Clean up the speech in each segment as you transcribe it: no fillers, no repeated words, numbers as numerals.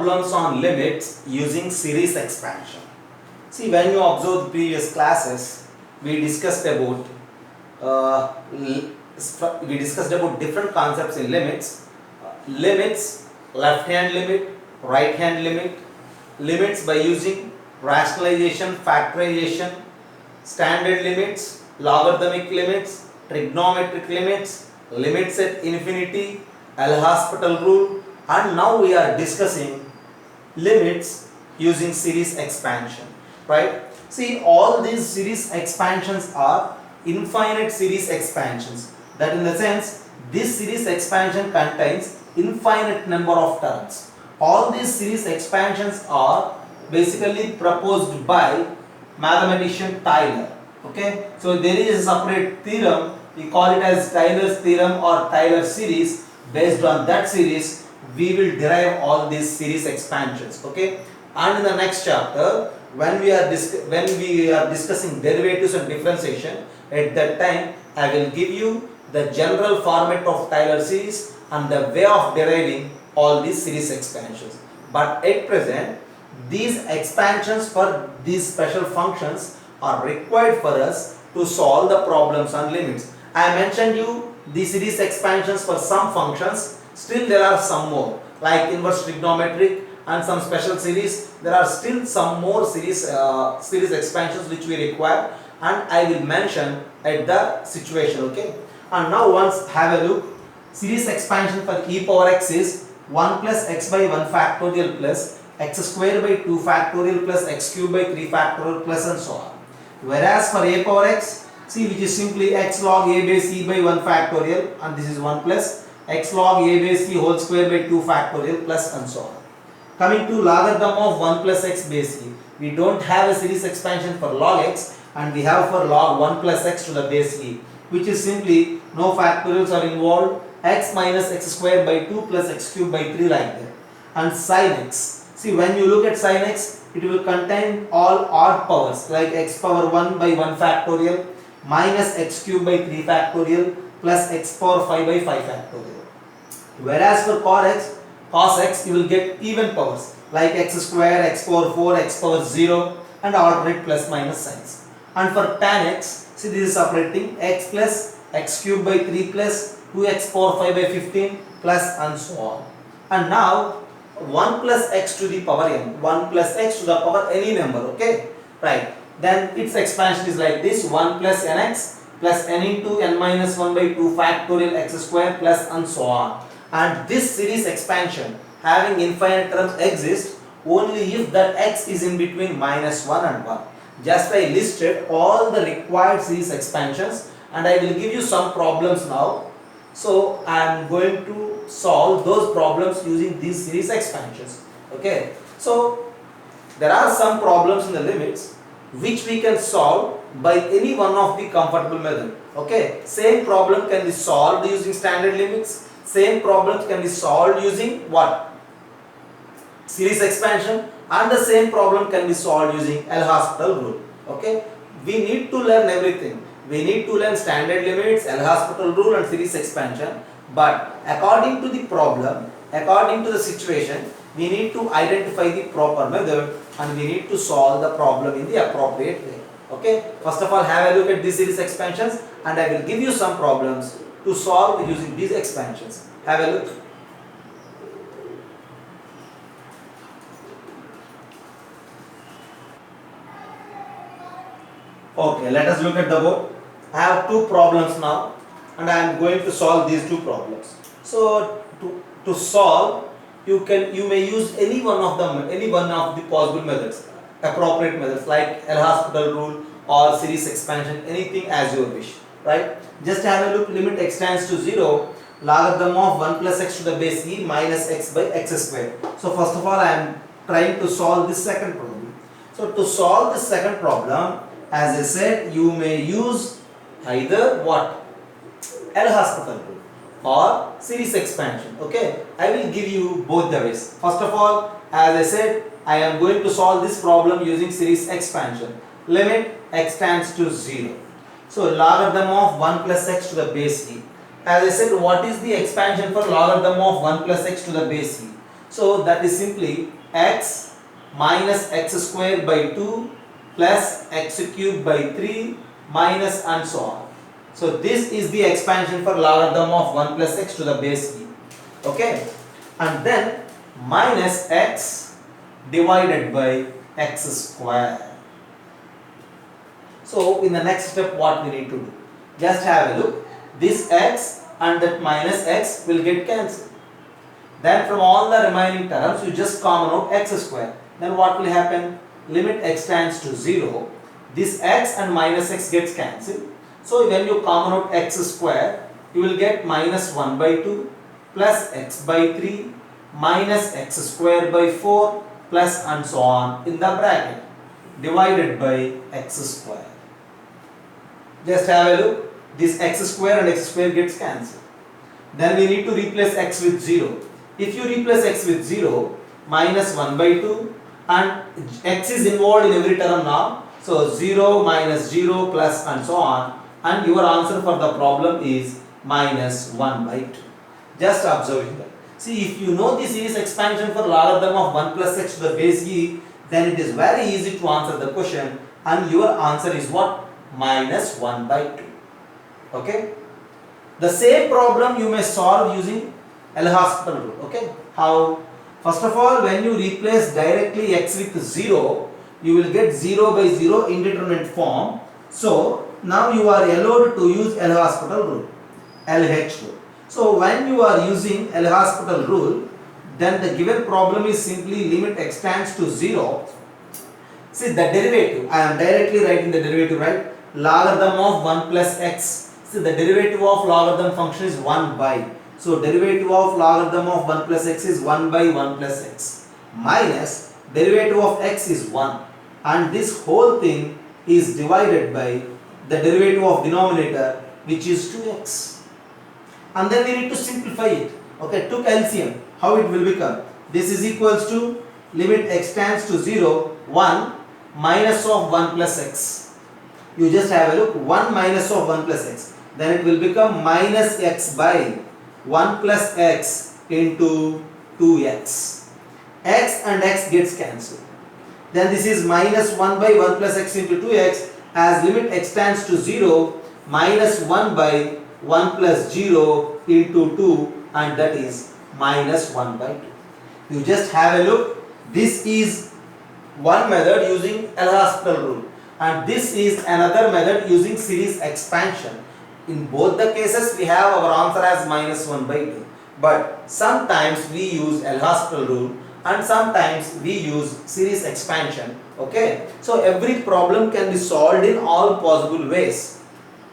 problems on limits using series expansion. See, when you observe the previous classes, we discussed about different concepts in limits. Limits, left hand limit, right hand limit, limits by using rationalization, factorization, standard limits, logarithmic limits, trigonometric limits, limits at infinity, L'Hospital rule, and now we are discussing limits using series expansion, right? See, all these series expansions are infinite series expansions. That in the sense, this series expansion contains infinite number of terms. All these series expansions are basically proposed by mathematician Taylor. Okay, so there is a separate theorem, we call it as Taylor's theorem or Taylor series. Based on that series, we will derive all these series expansions. Okay, and in the next chapter, when we are discussing derivatives and differentiation, at that time I will give you the general format of Taylor series and the way of deriving all these series expansions. But at present, these expansions for these special functions are required for us to solve the problems on limits. I mentioned you the series expansions for some functions. Still there are some more, like inverse trigonometric and some special series. There are still some more series expansions which we require, and I will mention at the situation. Okay, and now once have a look. Series expansion for e power x is 1 plus x by 1 factorial plus x square by 2 factorial plus x cube by 3 factorial plus and so on. Whereas for a power x, see, which is simply x log a by c by 1 factorial, and this is 1 plus x log a by c whole square by 2 factorial plus and so on. Coming to logarithm of 1 plus x by c, we don't have a series expansion for log x, and we have for log 1 plus x to the base e, which is simply no factorials are involved, x minus x square by 2 plus x cube by 3 like that. And sin x, see, when you look at sin x, it will contain all odd powers like x power 1 by 1 factorial minus x cube by 3 factorial plus x power 5 by 5 factorial. Whereas for cos x you will get even powers like x square, x power 4, x power 0 and alternate plus minus signs. And for tan x, see, this is separating x plus x cube by 3 plus 2x power 5 by 15 plus and so on. And now 1 plus x to the power n, 1 plus x to the power any number, okay, right, then its expansion is like this: 1 plus nx plus n into n minus 1 by 2 factorial x square plus and so on. And this series expansion having infinite terms exists only if that x is in between minus 1 and 1. Just I listed all the required series expansions, and I will give you some problems now. So I am going to solve those problems using these series expansions. Okay, so there are some problems in the limits which we can solve by any one of the comfortable method. Okay, same problem can be solved using standard limits, same problems can be solved using what? Series expansion, and the same problem can be solved using L'Hospital rule. Okay, we need to learn everything. We need to learn standard limits, L'Hospital rule and series expansion, but according to the problem, according to the situation, we need to identify the proper method and we need to solve the problem in the appropriate way. Okay, first of all, have a look at these series expansions and I will give you some problems to solve using these expansions. Have a look. Okay, let us look at the board. I have two problems now and I am going to solve these two problems. So to solve, you may use any one of the possible methods, appropriate methods like L'Hospital rule or series expansion, anything as you wish, right? Just have a look. Limit x tends to 0, logarithm of 1 plus x to the base e minus x by x square. So first of all, I am trying to solve this second problem. So to solve this second problem, as I said, you may use either what? L'Hospital rule or series expansion. Okay, I will give you both the ways. First of all, as I said, I am going to solve this problem using series expansion. Limit x tends to 0. So logarithm of 1 plus x to the base e. As I said, what is the expansion for logarithm of 1 plus x to the base e? So that is simply x minus x square by 2 plus x cube by 3 minus and so on. So this is the expansion for logarithm of 1 plus x to the base e. Okay, and then minus x divided by x square. So in the next step what we need to do? Just have a look. This x and that minus x will get cancelled. Then from all the remaining terms you just common out x square. Then what will happen? Limit x tends to 0. This x and minus x gets cancelled. So when you common out x square, you will get minus 1 by 2 plus x by 3 minus x square by 4 plus and so on in the bracket divided by x square. Just have a look. This x square and x square gets cancelled. Then we need to replace x with 0. If you replace x with 0, minus 1 by 2 and x is involved in every term now. So 0 minus 0 plus and so on, and your answer for the problem is minus 1 by 2. Just observe here. See, if you know the series expansion for logarithm of 1 plus x to the base e, then it is very easy to answer the question, and your answer is what? Minus 1 by 2. Okay? The same problem you may solve using L'Hospital rule. Okay? How? First of all, when you replace directly x with 0, you will get 0 by 0 indeterminate form. So now you are allowed to use L'Hospital rule, LH rule. So when you are using L'Hospital rule, then the given problem is simply limit x tends to 0. See the derivative, I am directly writing the derivative, right? Logarithm of 1 plus x. See the derivative of logarithm function is 1 by. So derivative of logarithm of 1 plus x is 1 by 1 plus x minus derivative of x is 1, and this whole thing is divided by the derivative of denominator, which is 2x. And then we need to simplify it. Okay, took LCM. How it will become? This is equals to limit x tends to 0, 1 minus of 1 plus x. You just have a look, 1 minus of 1 plus x. Then it will become minus x by 1 plus x into 2x. X and x gets cancelled. Then this is minus 1 by 1 plus x into 2x, as limit x tends to 0, minus 1 by 1 plus 0 into 2, and that is minus 1 by 2. You just have a look. This is one method using L'Hospital rule, and this is another method using series expansion. In both the cases we have our answer as minus 1 by 2, but sometimes we use L'Hospital rule and sometimes we use series expansion. Okay, so every problem can be solved in all possible ways.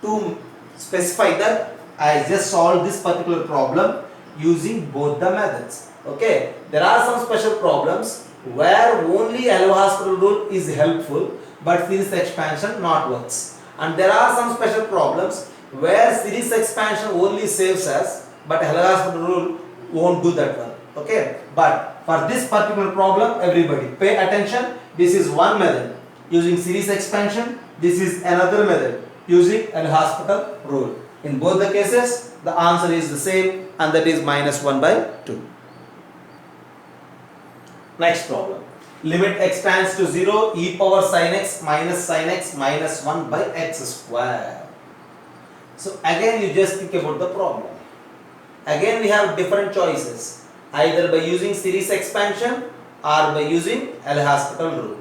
To specify that, I just solved this particular problem using both the methods. Okay, there are some special problems where only L'Hospital rule is helpful but series expansion not works, and there are some special problems where series expansion only saves us but L'Hospital rule won't do that one. Okay, but for this particular problem, everybody pay attention. This is one method using series expansion, this is another method using L'Hospital rule. In both the cases the answer is the same, and that is minus 1 by 2. Next problem. Limit x tends to 0, e power sin x minus 1 by x square. So again you just think about the problem. Again we have different choices, either by using series expansion or by using L'Hospital rule.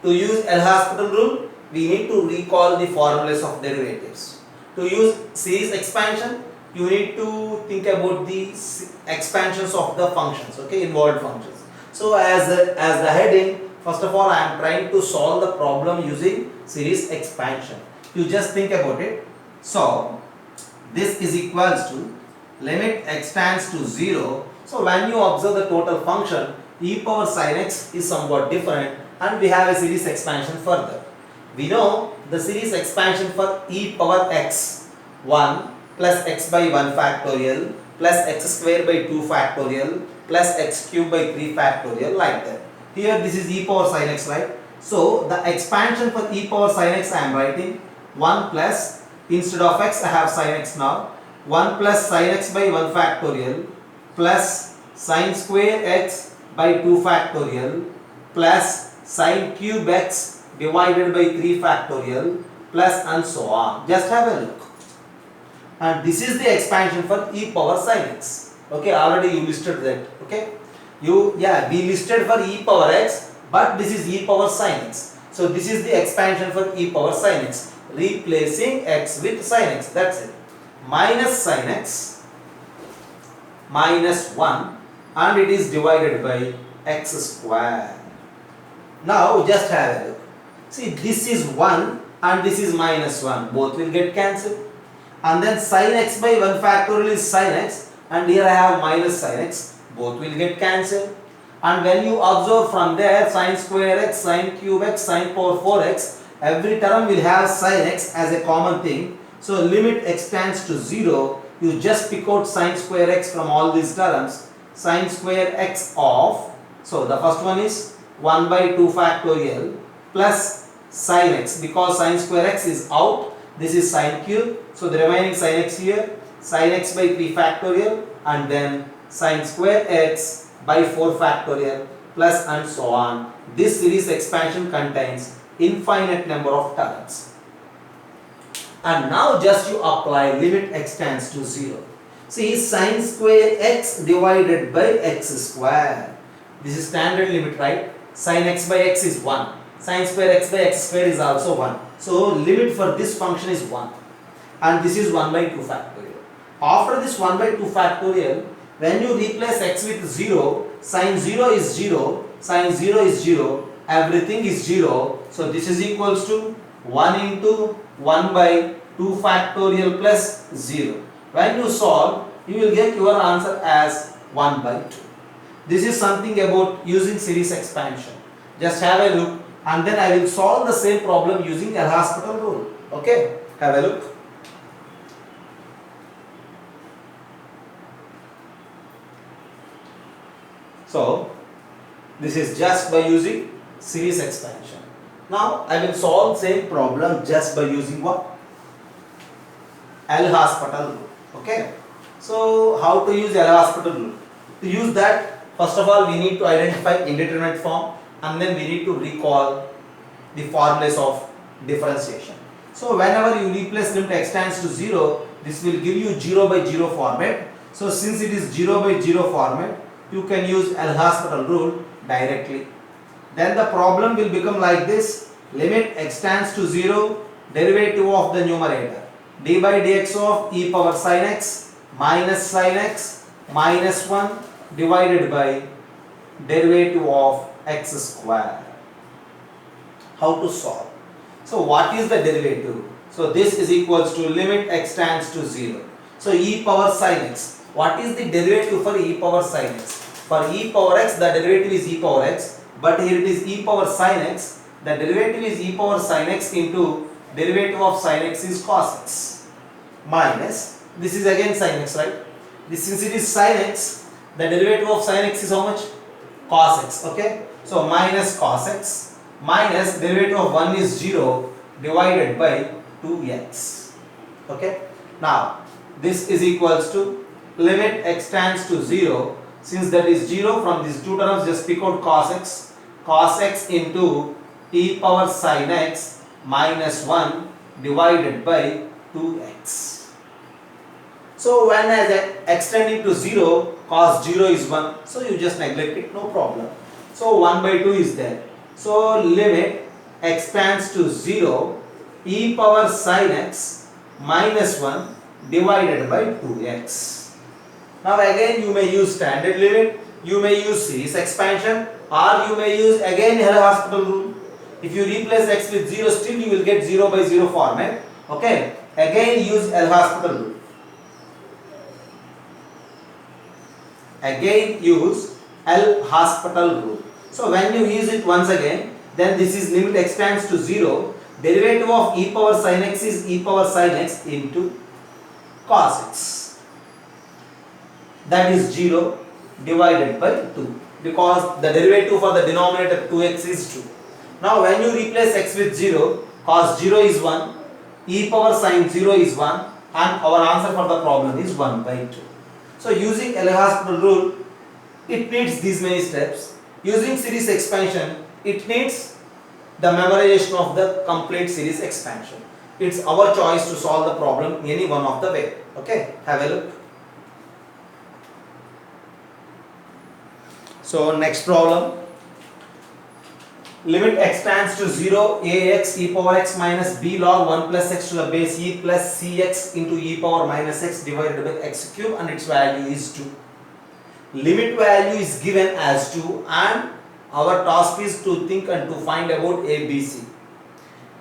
To use L'Hospital rule, we need to recall the formulas of derivatives. To use series expansion, you need to think about the expansions of the functions, okay, involved functions. So as the heading, first of all I am trying to solve the problem using series expansion. You just think about it. So this is equals to limit x tends to 0. So when you observe the total function, e power sin x is somewhat different, and we have a series expansion further. We know the series expansion for e power x, 1 plus x by 1 factorial plus x square by 2 factorial plus x cube by 3 factorial, like that. Here this is e power sin x, right? So the expansion for e power sin x I am writing 1 plus, instead of x I have sin x now, 1 plus sin x by 1 factorial plus sin square x by 2 factorial plus sine cube x divided by 3 factorial plus and so on. Just have a look. And this is the expansion for e power sin x. Okay, already you listed that. Okay, we listed for e power x, but this is e power sin x. So this is the expansion for e power sin x, replacing x with sin x. That's it. Minus sin x minus 1, and it is divided by x square. Now just have a look. See, this is 1 and this is minus 1. Both will get cancelled. And then sin x by 1 factorial is sin x, and here I have minus sin x. Both will get cancelled. And when you observe from there, sin square x, sin cube x, sin power 4x, every term will have sin x as a common thing. So limit x tends to 0. You just pick out sin square x from all these terms. Sin square x of, so the first one is 1 by 2 factorial plus sin x, because sin square x is out. This is sin cube. So the remaining sin x here, sin x by 3 factorial, and then sin square x by 4 factorial plus and so on. This series expansion contains infinite number of terms. And now just you apply limit x tends to 0. See, sin square x divided by x square. This is standard limit, right? Sin x by x is 1. Sin square x by x square is also 1. So limit for this function is 1. And this is 1 by 2 factorial. After this 1 by 2 factorial, when you replace x with 0, sin 0 is 0, sin 0 is 0, everything is 0. So this is equals to 1 into 1 by 2 factorial plus 0. When you solve, you will get your answer as 1 by 2. This is something about using series expansion. Just have a look, and then I will solve the same problem using L'Hospital rule. Okay, have a look. So this is just by using series expansion. Now I will solve same problem just by using what? L'Hospital rule. Okay. So how to use L'Hospital rule? To use that, first of all we need to identify indeterminate form, and then we need to recall the formulas of differentiation. So whenever you replace limit x tends to 0, this will give you 0 by 0 format. So since it is 0 by 0 format, you can use L'Hospital rule directly. Then the problem will become like this: limit x tends to 0, derivative of the numerator, d by dx of e power sin x minus sin x minus 1 divided by derivative of x square. How to solve? So what is the derivative? So this is equals to limit x tends to 0. So e power sin x. What is the derivative for e power sin x? For e power x, the derivative is e power x, but here it is e power sin x. The derivative is e power sin x into derivative of sin x is cos x minus, this is again sin x, right? Since it is sin x, the derivative of sin x is how much? Cos x. Okay, so minus cos x minus derivative of 1 is 0 divided by 2x. Okay, now this is equals to limit x tends to 0. Since that is 0, from these two terms just pick out cos x into e power sin x minus 1 divided by 2x. So when as extending to 0, cos 0 is 1, so you just neglect it, no problem. So 1 by 2 is there. So limit x tends to 0, e power sin x minus 1 divided by 2x. Now again you may use standard limit, you may use series expansion, or you may use again L'Hospital rule. If you replace x with 0, still you will get 0 by 0 format. Okay, again use L'Hospital rule. Again use L'Hospital rule. So when you use it once again, then this is limit x tends to 0, derivative of e power sin x is e power sin x into cos x. That is 0 divided by 2, because the derivative for the denominator 2x is 2. Now when you replace x with 0, cos 0 is 1, e power sin 0 is 1, and our answer for the problem is 1 by 2. So using L'Hospital rule, it needs these many steps. Using series expansion, it needs the memorization of the complete series expansion. It's our choice to solve the problem any one of the way. Okay, have a look. So next problem. Limit x tends to 0, ax e power x minus b log 1 plus x to the base e plus cx into e power minus x divided by x cube, and its value is 2. Limit value is given as 2 and our task is to think and to find about a, b, c.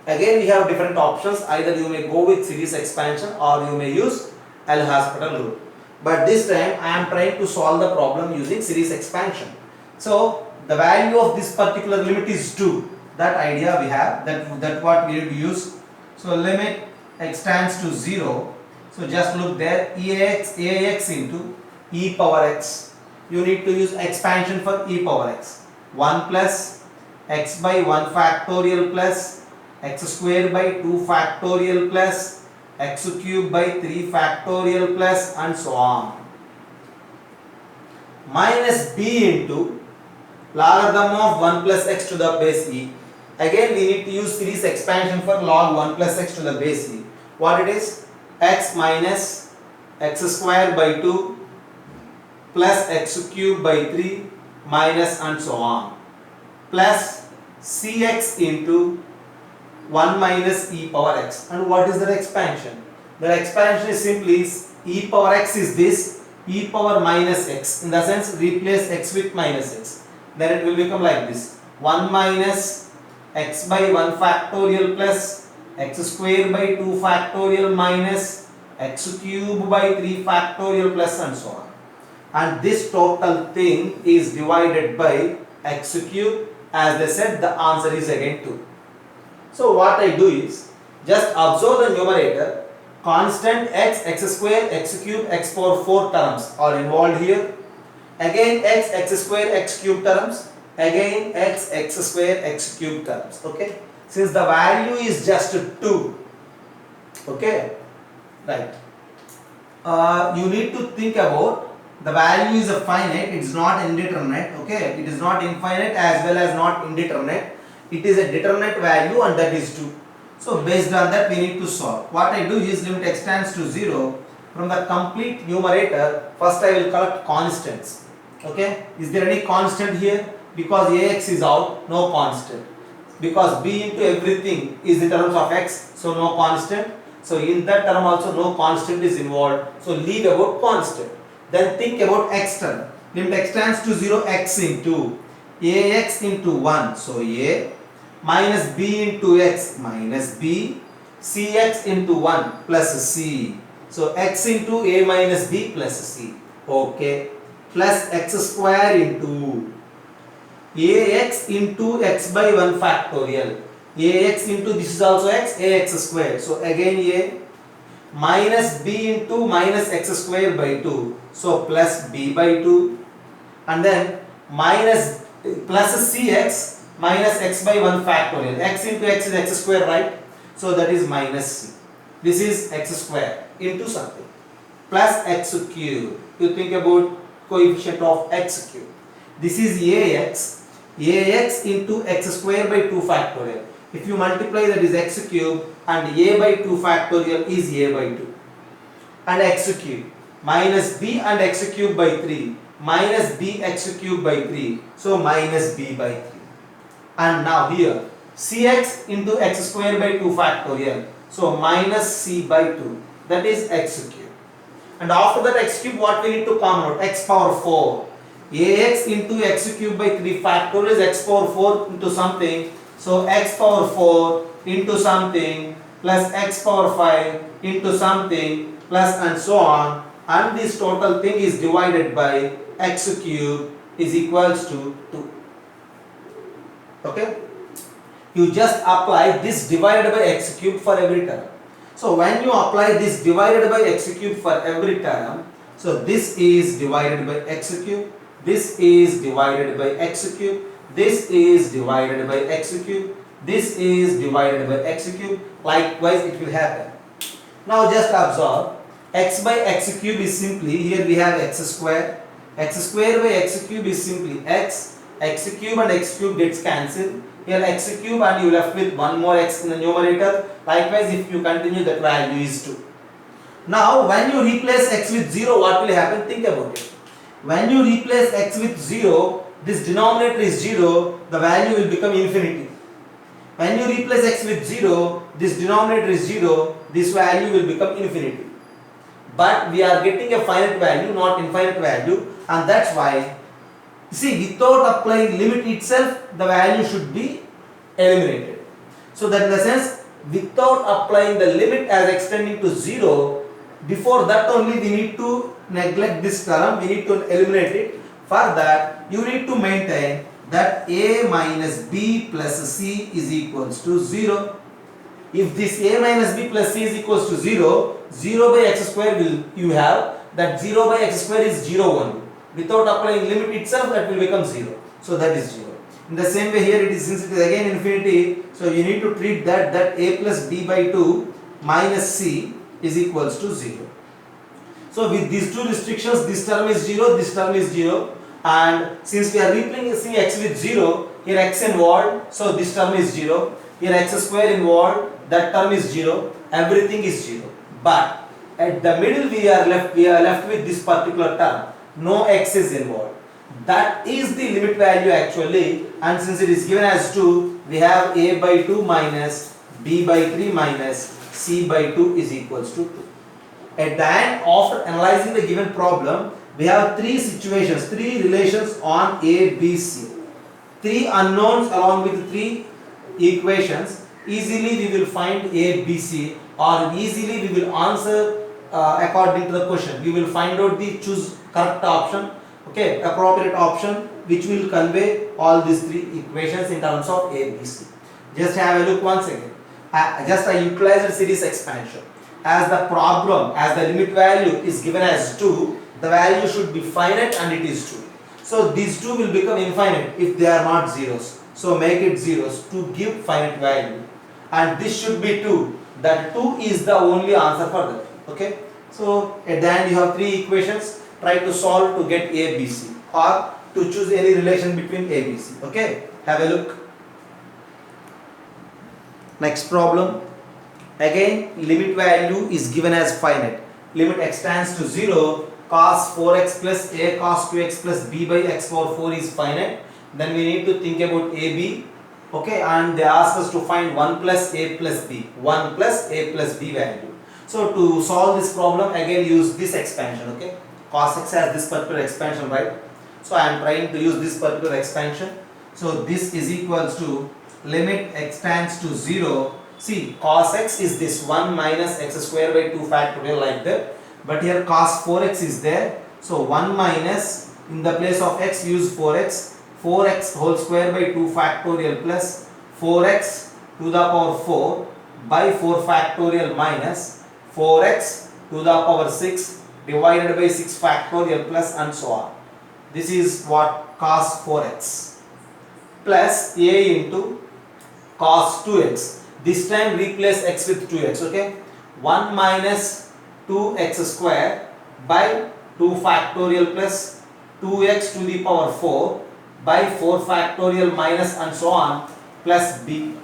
Again we have different options, either you may go with series expansion or you may use L'Hospital rule. But this time I am trying to solve the problem using series expansion. So the value of this particular limit is 2. That idea we have, that what we need to use. So limit x tends to 0. So just look there, ax into e power x. You need to use expansion for e power x. 1 plus x by 1 factorial plus x square by 2 factorial plus x cube by 3 factorial plus and so on. Minus b into logarithm of 1 plus x to the base e. Again we need to use series expansion for log 1 plus x to the base e. What it is? X minus x square by 2 plus x cube by 3 minus and so on, plus cx into 1 minus e power x. And what is the expansion? The expansion is simply e power x is this, e power minus x, in the sense replace x with minus x. Then it will become like this, 1 minus x by 1 factorial plus x square by 2 factorial minus x cube by 3 factorial plus and so on. And this total thing is divided by x cube. As they said, the answer is again 2. So what I do is, just observe the numerator, constant x, x square, x cube, x power 4 terms are involved here. Again x, x square, x cube terms, again x, x square, x cube terms. Okay, since the value is just 2. Okay, right. You need to think about the value is a finite, it is not indeterminate. Okay, it is not infinite as well as not indeterminate. It is a determinate value and that is 2. So based on that we need to solve. What I do is limit x tends to 0. From the complete numerator, first I will collect constants. Okay, is there any constant here? Because ax is out, no constant. Because b into everything is in terms of x, so no constant. So in that term also no constant is involved. So leave about constant. Then think about x term. Limit x tends to 0, x into ax into 1. So a minus b into x minus b, cx into 1 plus c. So x into a minus b plus c. Okay. Plus x square into ax into x by 1 factorial. Ax into this is also x, ax square. So again a minus b into minus x square by 2. So plus b by 2. And then minus plus cx minus x by 1 factorial. X into x is x square, right? So that is minus c. This is x square into something. Plus x cube. You think about coefficient of x cube. This is ax. Ax into x square by 2 factorial. If you multiply, that is x cube, and a by 2 factorial is a by 2. And x cube minus b and x cube by 3 minus b x cube by 3. So minus b by 3. And now here cx into x square by 2 factorial. So minus c by 2. That is x cube. And after that x cube, what we need to come out? X power 4. Ax into x cube by 3 factorial is x power 4 into something. So x power 4 into something plus x power 5 into something plus and so on. And this total thing is divided by x cube is equals to 2. Okay. You just apply this divided by x cube for every term. So when you apply this divided by x cube for every term, so this is divided by x cube, this is divided by x cube, this is divided by x cube, this is divided by x cube, likewise it will happen. Now just observe, x by x cube is simply, here we have x square, X square by x cube is simply x cube and x cube gets cancelled. Here x cube and you left with one more x in the numerator. Likewise, if you continue, that value is 2. Now when you replace x with 0, what will happen? Think about it. When you replace x with 0, this denominator is 0, the value will become infinity. When you replace x with 0, this denominator is 0, this value will become infinity. But we are getting a finite value, not infinite value, and that's why, see, without applying limit itself, the value should be eliminated. So that in the sense, without applying the limit as extending to 0, before that only we need to neglect this term, we need to eliminate it. For that, you need to maintain that a minus b plus c is equals to 0. If this a minus b plus c is equals to 0, 0 by x square will you have that 0 by x square is 0 only. Without applying limit itself, that will become 0. So that is 0. In the same way here it is, since it is again infinity, so you need to treat that a plus b by 2 minus c is equals to 0. So with these two restrictions, this term is 0, this term is 0, and since we are replacing x with 0, here x involved, so this term is 0, here x square involved, that term is 0, everything is 0. But at the middle we are left with this particular term, no x is involved. That is the limit value actually, and since it is given as 2, we have a by 2 minus b by 3 minus c by 2 is equals to 2. At the end, after analyzing the given problem, we have three situations, three relations on A, B, C. Three unknowns along with three equations. Easily we will find A, B, C, or easily we will answer according to the question. We will find out the choose correct option, okay, appropriate option, which will convey all these three equations in terms of A, B, C. Just have a look once again. Just I utilized series expansion. As the problem, as the limit value is given as 2, the value should be finite and it is 2. So these two will become infinite if they are not zeros. So make it zeros to give finite value. And this should be 2. That 2 is the only answer for that. Okay. So at the end you have three equations. Try to solve to get A, B, C, or to choose any relation between A, B, C. Okay. Have a look. Next problem. Again, limit value is given as finite. Limit x tends to 0, cos 4x plus a cos 2x plus b by x power 4 is finite. Then we need to think about AB. Okay, and they ask us to find 1 plus a plus b. 1 plus a plus b value. So to solve this problem, again use this expansion. Okay, cos x has this particular expansion, right? So I am trying to use this particular expansion. So this is equals to limit x tends to 0. See, cos x is this 1 minus x square by 2 factorial like that. But here cos 4x is there. So 1 minus, in the place of x use 4x. 4x whole square by 2 factorial plus 4x to the power 4 by 4 factorial minus 4x to the power 6 divided by 6 factorial plus and so on. This is what cos 4x plus a into cos 2x. This time replace x with 2x, okay? 1 minus 2x square by 2 factorial plus 2x to the power 4 by 4 factorial minus and so on plus b.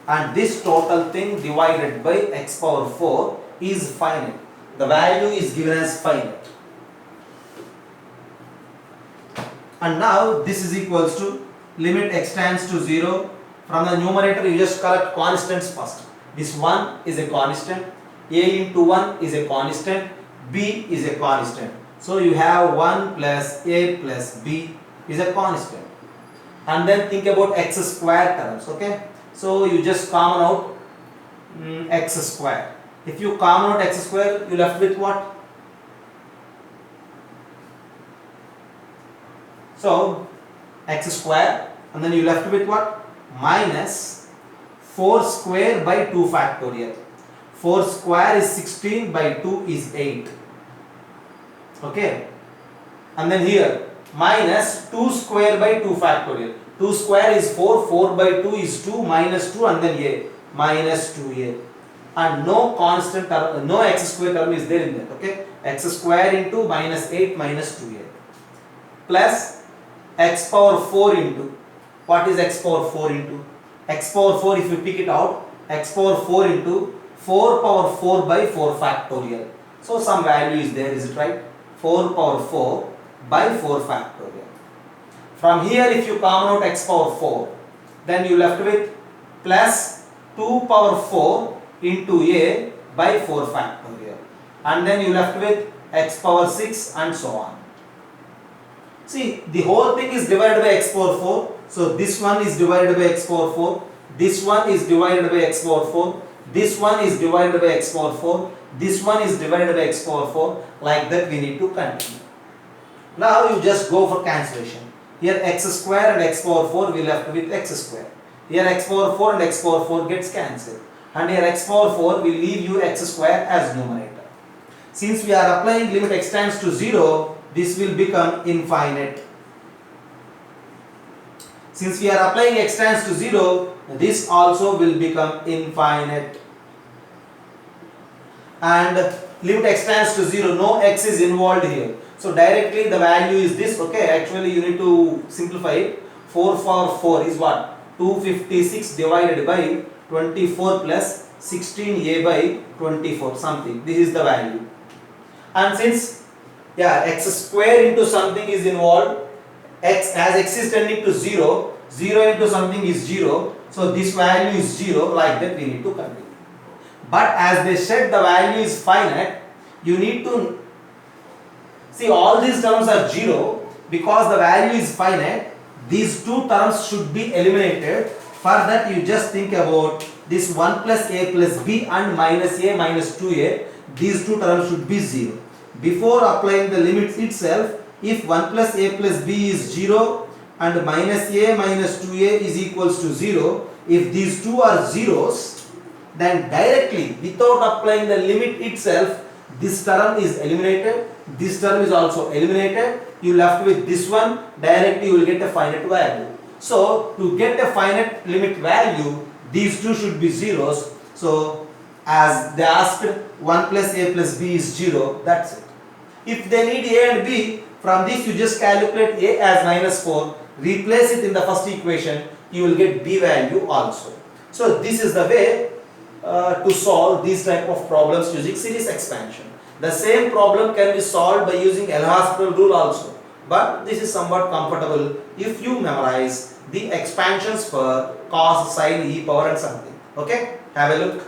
And this total thing divided by x power 4 is finite. The value is given as finite. And now this is equals to limit x tends to 0. From the numerator you just collect constants first. This 1 is a constant, a into 1 is a constant, b is a constant. So you have 1 plus a plus b is a constant. And then think about x square terms, okay? So you just common out x square. If you common out x square, you left with what? So x square, and then you left with what? Minus 4 square by 2 factorial. 4 square is 16 by 2 is 8. Okay. And then here minus 2 square by 2 factorial. 2 square is 4, 4 by 2 is 2, minus 2 and then a minus 2a. And no constant term, no x square term is there in that. Okay. X square into minus 8 minus 2a. plus x power 4 into, what is x power 4 into? X power 4, if you pick it out, x power 4 into 4 power 4 by 4 factorial. So some value is there, is it right? 4 power 4 by 4 factorial. From here if you common out x power 4, then you left with plus 2 power 4 into a by 4 factorial. And then you left with x power 6 and so on. See, the whole thing is divided by x power 4. So this one is divided by x power 4. This one is divided by x power 4. This one is divided by x power 4. This one is divided by x power 4. Like that we need to continue. Now you just go for cancellation. Here x square and x power 4 we left with x square. Here x power 4 and x power 4 gets cancelled. And here x power 4 will leave you x square as numerator. Since we are applying limit x tends to 0, this will become infinite. Since we are applying x tends to 0, this also will become infinite. And limit x tends to 0, no x is involved here. So directly the value is this, okay, actually you need to simplify it. 4 power 4 is what? 256 divided by 24 plus 16a by 24 something. This is the value. And since x square into something is involved, as x is tending to 0, 0 into something is 0, so this value is 0, like that we need to continue. But as they said the value is finite, you need to see all these terms are 0 because the value is finite. These two terms should be eliminated. For that you just think about this 1 plus a plus b and minus a minus 2a. These two terms should be 0. Before applying the limits itself, if 1 plus a plus b is 0 and minus a minus 2a is equals to 0, if these two are zeros, then directly without applying the limit itself, this term is eliminated, this term is also eliminated, you left with this one, directly you will get a finite value. So to get a finite limit value, these two should be zeros. So as they asked, 1 plus a plus b is 0, that's it. If they need a and b, from this you just calculate a as minus 4, replace it in the first equation, you will get b value also. So this is the way to solve these type of problems using series expansion. The same problem can be solved by using L'Hospital rule also, but this is somewhat comfortable if you memorize the expansions for cos, sin, e power and something. Okay, have a look.